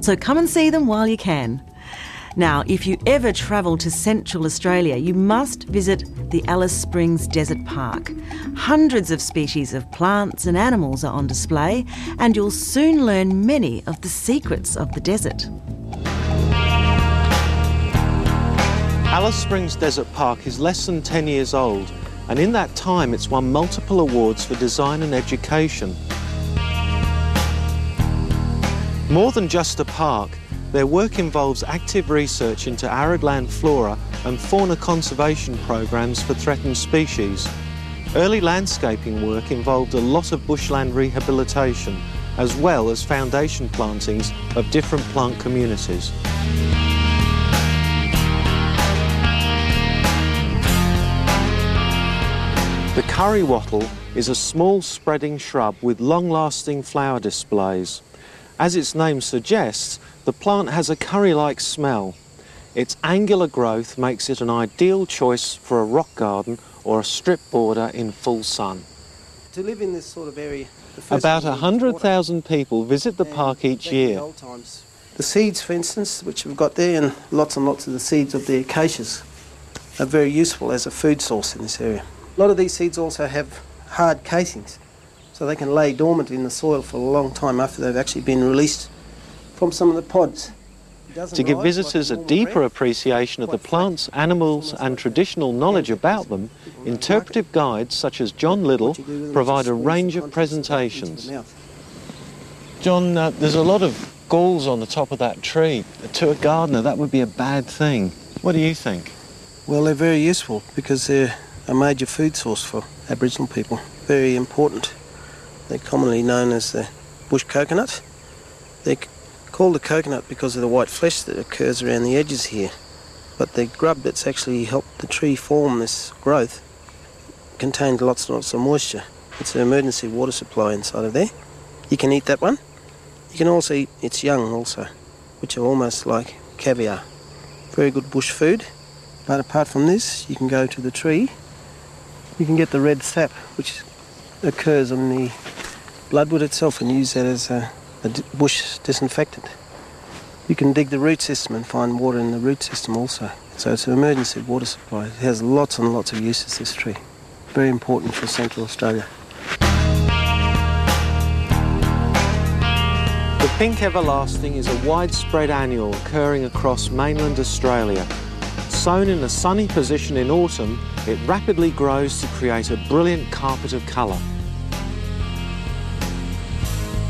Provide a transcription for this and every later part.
So come and see them while you can. Now, if you ever travel to Central Australia, you must visit the Alice Springs Desert Park. Hundreds of species of plants and animals are on display, and you'll soon learn many of the secrets of the desert. Alice Springs Desert Park is less than 10 years old, and in that time it's won multiple awards for design and education. More than just a park, their work involves active research into arid land flora and fauna conservation programs for threatened species. Early landscaping work involved a lot of bushland rehabilitation, as well as foundation plantings of different plant communities. The curry wattle is a small spreading shrub with long-lasting flower displays. As its name suggests, the plant has a curry-like smell. Its angular growth makes it an ideal choice for a rock garden or a strip border in full sun. To live in this sort of area... About 100,000 people visit the park each year. The seeds, for instance, which we've got there, and lots of the seeds of the acacias, are very useful as a food source in this area. A lot of these seeds also have hard casings, so they can lay dormant in the soil for a long time after they've actually been released from some of the pods. To give visitors a deeper appreciation of the plants, animals and traditional knowledge about them, interpretive guides such as John Liddell provide a range of presentations. John, there's a lot of galls on the top of that tree. To a gardener, that would be a bad thing. What do you think? Well, they're very useful because they're a major food source for Aboriginal people. Very important. They're commonly known as the bush coconut. They're called a coconut because of the white flesh that occurs around the edges here. But the grub that's actually helped the tree form this growth contains lots and lots of moisture. It's an emergency water supply inside of there. You can eat that one. You can also eat its young also, which are almost like caviar. Very good bush food. But apart from this, you can go to the tree. You can get the red sap, which occurs on the bloodwood itself, and use that as a bush disinfectant. You can dig the root system and find water in the root system also. So it's an emergency water supply. It has lots and lots of uses, this tree. Very important for Central Australia. The pink everlasting is a widespread annual occurring across mainland Australia. Sown in a sunny position in autumn, it rapidly grows to create a brilliant carpet of colour.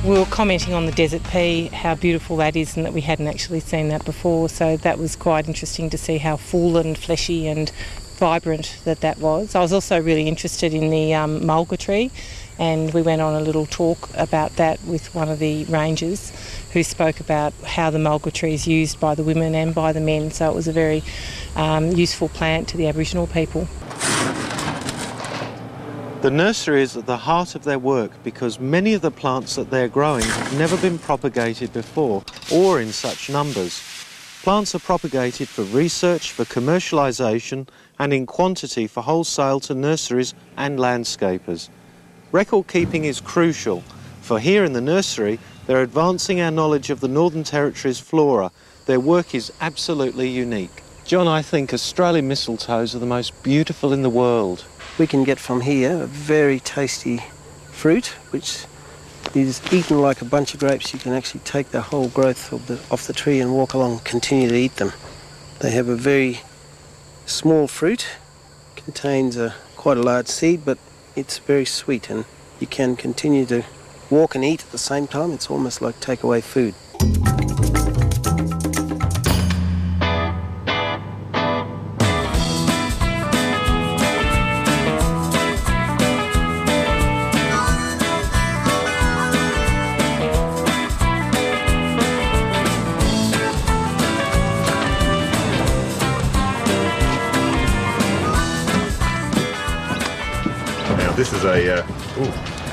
We were commenting on the desert pea, how beautiful that is, and that we hadn't actually seen that before, so that was quite interesting to see how full and fleshy and vibrant that was. I was also really interested in the mulga tree, and we went on a little talk about that with one of the rangers who spoke about how the mulga tree is used by the women and by the men, so it was a very useful plant to the Aboriginal people. The nursery is at the heart of their work because many of the plants that they're growing have never been propagated before or in such numbers. Plants are propagated for research, for commercialisation and in quantity for wholesale to nurseries and landscapers. Record keeping is crucial, for here in the nursery they're advancing our knowledge of the Northern Territory's flora. Their work is absolutely unique. John, I think Australian mistletoes are the most beautiful in the world. We can get from here a very tasty fruit, which is eaten like a bunch of grapes. You can actually take the whole growth off the tree and walk along and continue to eat them. They have a very small fruit, contains quite a large seed, but it's very sweet, and you can continue to walk and eat at the same time. It's almost like takeaway food.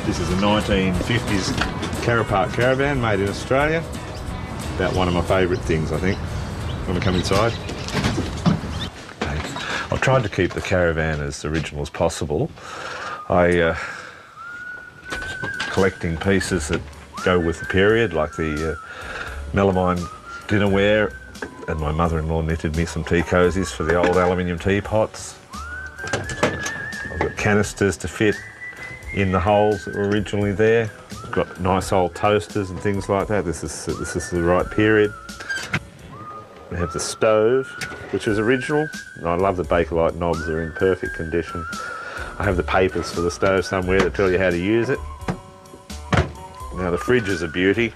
This is a 1950s Carapark caravan made in Australia. About one of my favourite things, I think. Want to come inside? I've tried to keep the caravan as original as possible. Collecting pieces that go with the period, like the melamine dinnerware, and my mother-in-law knitted me some tea cosies for the old aluminium teapots. I've got canisters to fit in the holes that were originally there. I've got nice old toasters and things like that. This is the right period. We have the stove, which is original. I love the Bakelite knobs, they're in perfect condition. I have the papers for the stove somewhere that tell you how to use it. Now the fridge is a beauty.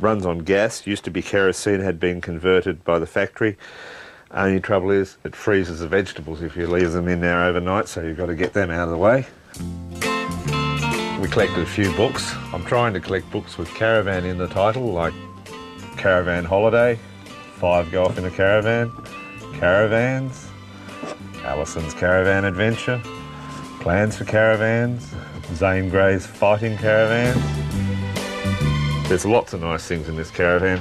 Runs on gas, used to be kerosene, had been converted by the factory. Only trouble is it freezes the vegetables if you leave them in there overnight, so you've got to get them out of the way. We collected a few books. I'm trying to collect books with caravan in the title, like Caravan Holiday, 5 Golf in a Caravan, Caravans, Alison's Caravan Adventure, Plans for Caravans, Zane Gray's Fighting Caravans. There's lots of nice things in this caravan.